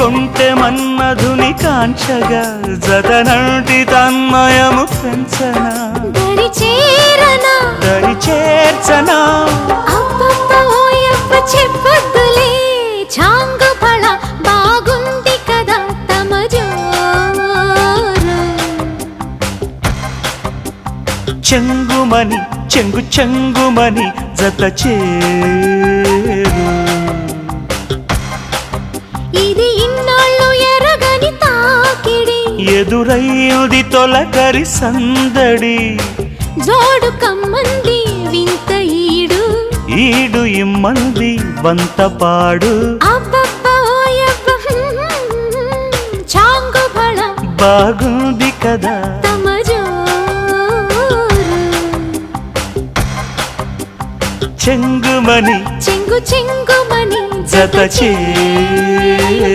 కొంటె మన్మధుని కాంచగా జతనంటి తన్మయము పెంచనా దరి చేర్చనా చెప్పొద్దులే చాంగుపళ బాగుంది కదా తమ జోరు చెంగుమని చెంగుమని జత చేరు ఇది ఇన్నాళ్ళు ఎరగని తాకిడి ఎదురయ్యుది తొలకరి సందడి జోడు కమ్మంది వింత ఈడు ఇమ్మంది వంతపాడు చాంగుబళ బాగుంది కదా తమ జోరు చెంగుమని చెంగుమని జత చేరు